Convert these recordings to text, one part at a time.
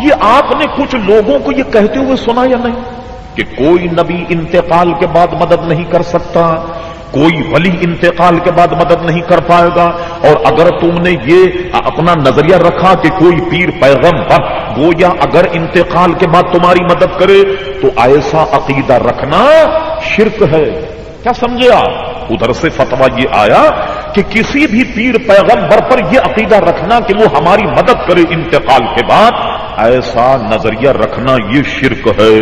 یہ آپ نے کچھ لوگوں کو یہ کہتے ہوئے سنا یا نہیں کہ کوئی نبی انتقال کے بعد مدد نہیں کر سکتا، کوئی ولی انتقال کے بعد مدد نہیں کر پائے گا؟ اور اگر تم نے یہ اپنا نظریہ رکھا کہ کوئی پیر پیغمبر گویا اگر انتقال کے بعد تمہاری مدد کرے تو ایسا عقیدہ رکھنا شرک ہے۔ کیا سمجھے آپ؟ ادھر سے فتویٰ یہ آیا کہ کسی بھی پیر پیغمبر پر یہ عقیدہ رکھنا کہ وہ ہماری مدد کرے انتقال کے بعد، ایسا نظریہ رکھنا یہ شرک ہے۔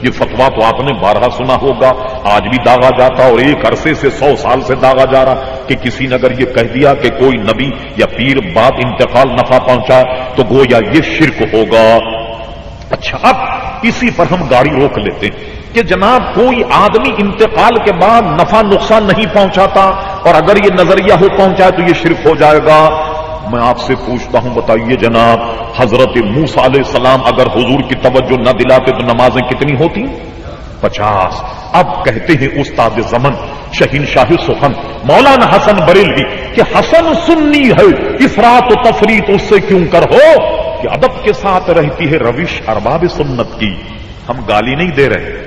یہ فتویٰ تو آپ نے بارہا سنا ہوگا، آج بھی داغا جاتا اور ایک عرصے سے 100 سال سے داغا جا رہا کہ کسی نے اگر یہ کہہ دیا کہ کوئی نبی یا پیر بعد انتقال نفع پہنچا تو گویا یہ شرک ہوگا۔ اچھا، اب اسی پر ہم گاڑی روک لیتے ہیں کہ جناب کوئی آدمی انتقال کے بعد نفع نقصان نہیں پہنچاتا اور اگر یہ نظریہ ہو پہنچائے تو یہ شرک ہو جائے گا۔ میں آپ سے پوچھتا ہوں، بتائیے جناب، حضرت موسیٰ علیہ السلام اگر حضور کی توجہ نہ دلاتے تو نمازیں کتنی ہوتی؟ 50۔ اب کہتے ہیں استاد زمن شہنشاہ سخن مولانا حسن بریلوی کہ حسن سنی ہے، افراط و تفریط اس سے کیوں کر ہو کہ ادب کے ساتھ رہتی ہے روش ارباب سنت کی۔ ہم گالی نہیں دے رہے،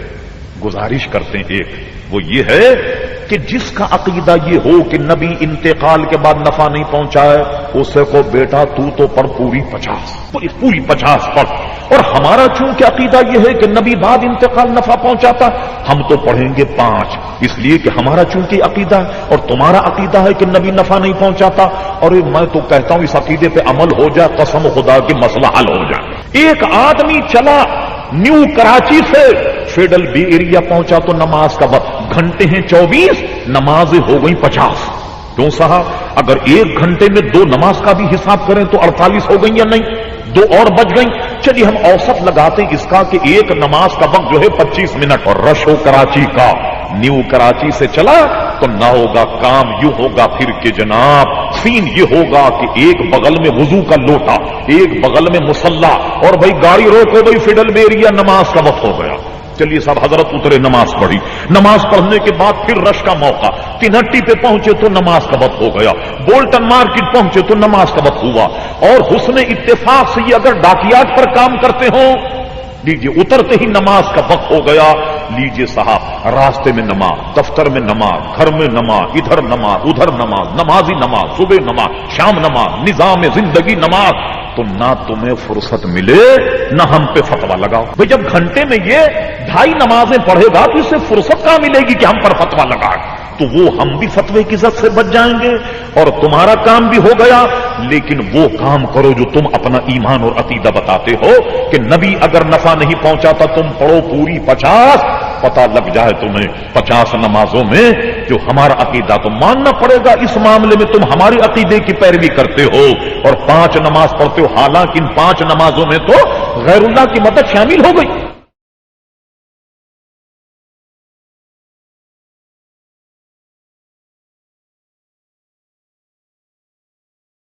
گزارش کرتے ہیں ایک، وہ یہ ہے کہ جس کا عقیدہ یہ ہو کہ نبی انتقال کے بعد نفع نہیں پہنچائے، اسے کو بیٹا تو پڑھ پوری 50 پڑھ، اور ہمارا چونکہ عقیدہ یہ ہے کہ نبی بعد انتقال نفع پہنچاتا، ہم تو پڑھیں گے 5، اس لیے کہ ہمارا چونکہ عقیدہ ہے اور تمہارا عقیدہ ہے کہ نبی نفع نہیں پہنچاتا، اور میں تو کہتا ہوں اس عقیدے پہ عمل ہو جائے، قسم خدا کہ مسئلہ حل ہو جائے۔ ایک آدمی چلا نیو کراچی سے فیڈل بی ایریا پہنچا تو نماز کا وقت، گھنٹے ہیں 24، نمازیں ہو گئی 50۔ کیوں صاحب؟ اگر 1 گھنٹے میں 2 نماز کا بھی حساب کریں تو 48 ہو گئی یا نہیں؟ 2 اور بچ گئیں۔ چلیے ہم اوسط لگاتے ہیں اس کا کہ ایک نماز کا وقت جو ہے 25 منٹ، اور رش ہو کراچی کا، نیو کراچی سے چلا تو نہ ہوگا کام یوں ہوگا پھر کہ جناب سین یہ ہوگا کہ ایک بغل میں وضو کا لوٹا، ایک بغل میں مصلی، اور بھائی گاڑی روکو بھائی فیڈل بیریا، نماز کا وقت ہو گیا۔ چلیے صاحب حضرت اترے، نماز پڑھی، نماز پڑھنے کے بعد پھر رش کا موقع، تنہٹی پہ پہنچے تو نماز کا وقت ہو گیا، بولٹن مارکیٹ پہنچے تو نماز کا وقت ہوا، اور حسن اتفاق سے یہ اگر ڈاکیات پر کام کرتے ہوں، لیجیے اترتے ہی نماز کا وقت ہو گیا، لیجیے صاحب راستے میں نماز، دفتر میں نماز، گھر میں نماز، ادھر نماز ادھر نماز، نمازی نماز، صبح نماز، شام نماز، نظام زندگی نماز، تو نہ تمہیں فرصت ملے نہ ہم پہ فتویٰ لگاؤ۔ بھئی جب گھنٹے میں یہ 2.5 نمازیں پڑھے گا تو اس سے فرصت کہاں ملے گی کہ ہم پر فتویٰ لگائے؟ تو وہ ہم بھی فتوے کی عزت سے بچ جائیں گے اور تمہارا کام بھی ہو گیا۔ لیکن وہ کام کرو جو تم اپنا ایمان اور عقیدہ بتاتے ہو کہ نبی اگر نفع نہیں پہنچاتا تم پڑھو پوری 50، پتہ لگ جائے تمہیں 50 نمازوں میں جو ہمارا عقیدہ تو ماننا پڑے گا، اس معاملے میں تم ہمارے عقیدے کی پیروی کرتے ہو اور 5 نماز پڑھتے ہو، حالانکہ ان 5 نمازوں میں تو غیر اللہ کی مدد شامل ہو گئی۔